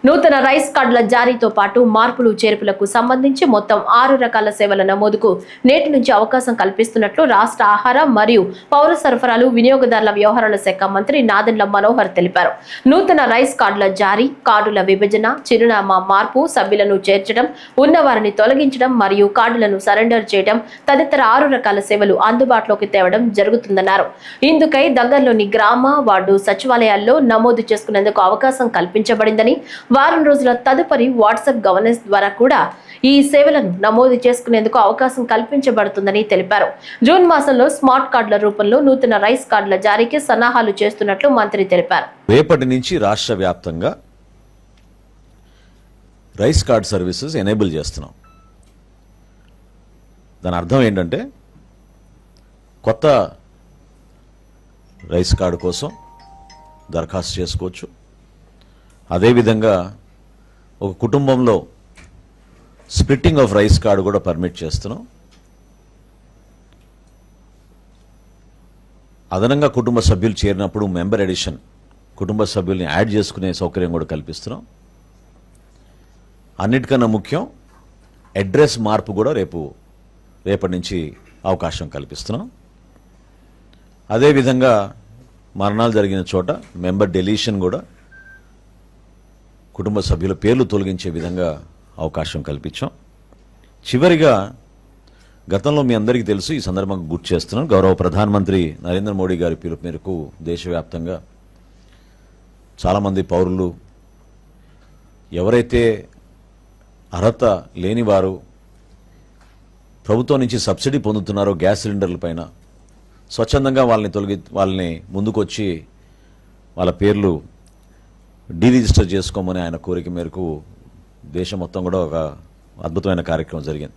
నూతన రైస్ కార్డుల జారీతో పాటు మార్పులు చేర్పులకు సంబంధించి మొత్తం 6 రకాల సేవల నమోదుకు నేటి నుంచి అవకాశం కల్పిస్తున్నట్లు రాష్ట్ర ఆహార మరియు పౌర సరఫరాలు వినియోగదారుల వ్యవహారాల శాఖ మంత్రి నాదెండ్ల మనోహర్ తెలిపారు. నూతన రైస్ కార్డుల జారీ, కార్డుల విభజన, చిరునామా మార్పు, సభ్యులను చేర్చడం, ఉన్నవారిని తొలగించడం మరియు కార్డులను సరెండర్ చేయడం తదితర 6 రకాల సేవలు అందుబాటులోకి తేవడం జరుగుతుందన్నారు. ఇందుకై దగ్గరలోని గ్రామ, వార్డు సచివాలయాల్లో నమోదు చేసుకునేందుకు అవకాశం కల్పించబడిందని, వారం రోజుల తదుపరి వాట్సాప్ గవర్నెన్స్ ద్వారా కూడా ఈ సేవలను నమోదు చేసుకునేందుకు అవకాశం కల్పించబడుతుందని తెలిపారు. జూన్ మాసంలో స్మార్ట్ కార్డుల రూపంలో నూతన రైస్ కార్డుల జారీకి సన్నాహాలు చేస్తున్నట్లు మంత్రి తెలిపారు. రేపటి నుంచి రాష్ట్ర వ్యాప్తంగా రైస్ కార్డ్ సర్వీసెస్ ఎనేబుల్ చేస్తున్నాం. దాని అర్థం ఏంటంటే కొత్త రైస్ కార్డు కోసం దరఖాస్తు చేసుకోవచ్చు. అదేవిధంగా ఒక కుటుంబంలో స్ప్లిట్టింగ్ ఆఫ్ రైస్ కార్డు కూడా పర్మిట్ చేస్తున్నాం. అదనంగా కుటుంబ సభ్యులు చేరినప్పుడు మెంబర్ ఎడిషన్, కుటుంబ సభ్యుల్ని యాడ్ చేసుకునే సౌకర్యం కూడా కల్పిస్తున్నాం. అన్నిటికన్నా ముఖ్యం అడ్రస్ మార్పు కూడా రేపటి నుంచి అవకాశం కల్పిస్తున్నాం. అదేవిధంగా మరణాలు జరిగిన చోట మెంబర్ డెలీషన్ కూడా కుటుంబ సభ్యుల పేర్లు తొలగించే విధంగా అవకాశం కల్పించాం. చివరిగా గతంలో మీ అందరికీ తెలుసు, ఈ సందర్భంగా గుర్తు చేస్తున్నాను, గౌరవ ప్రధానమంత్రి నరేంద్ర మోడీ గారి పిలుపు మేరకు దేశవ్యాప్తంగా చాలామంది పౌరులు ఎవరైతే అర్హత లేనివారు ప్రభుత్వం నుంచి సబ్సిడీ పొందుతున్నారో గ్యాస్ సిలిండర్ల పైన స్వచ్ఛందంగా వాళ్ళని ముందుకొచ్చి వాళ్ళ పేర్లు డీరిజిస్టర్ చేసుకోమని ఆయన కోరిక మేరకు దేశం మొత్తం కూడా ఒక అద్భుతమైన కార్యక్రమం జరిగింది.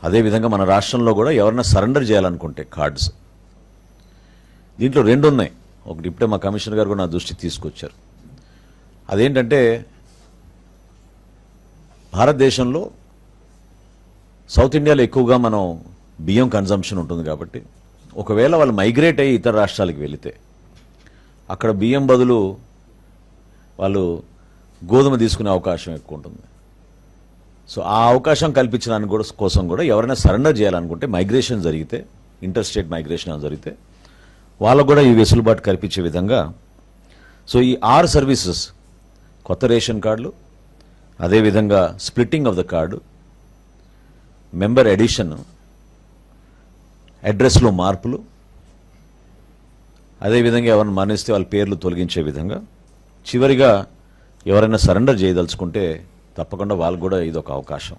అదేవిధంగా మన రాష్ట్రంలో కూడా ఎవరైనా సరెండర్ చేయాలనుకుంటే కార్డ్స్, దీంట్లో 2 ఉన్నాయి. ఒకటి ఇప్పుడే మా కమిషనర్ గారు కూడా నా దృష్టికి తీసుకొచ్చారు. అదేంటంటే భారతదేశంలో సౌత్ ఇండియాలో ఎక్కువగా మనం బియ్యం కన్జంప్షన్ ఉంటుంది కాబట్టి ఒకవేళ వాళ్ళు మైగ్రేట్ అయ్యి ఇతర రాష్ట్రాలకు వెళితే అక్కడ బియ్యం బదులు వాళ్ళు గోధుమ తీసుకునే అవకాశం ఎక్కువ ఉంటుంది. సో ఆ అవకాశం కల్పించడానికి కోసం కూడా ఎవరైనా సరెండర్ చేయాలనుకుంటే మైగ్రేషన్ జరిగితే, ఇంటర్ స్టేట్ మైగ్రేషన్ జరిగితే వాళ్ళకు కూడా ఈ వెసులుబాటు కల్పించే విధంగా సో ఈ 6 సర్వీసెస్, కొత్త రేషన్ కార్డులు, అదేవిధంగా splitting of the card, member edition, అడ్రస్లో మార్పులు, అదేవిధంగా ఎవరైనా మరణిస్తే వాళ్ళ పేర్లు తొలగించే విధంగా, చివరిగా ఎవరైనా సరెండర్ చేయదలుచుకుంటే తప్పకుండా వాళ్ళకు కూడా ఇదొక అవకాశం.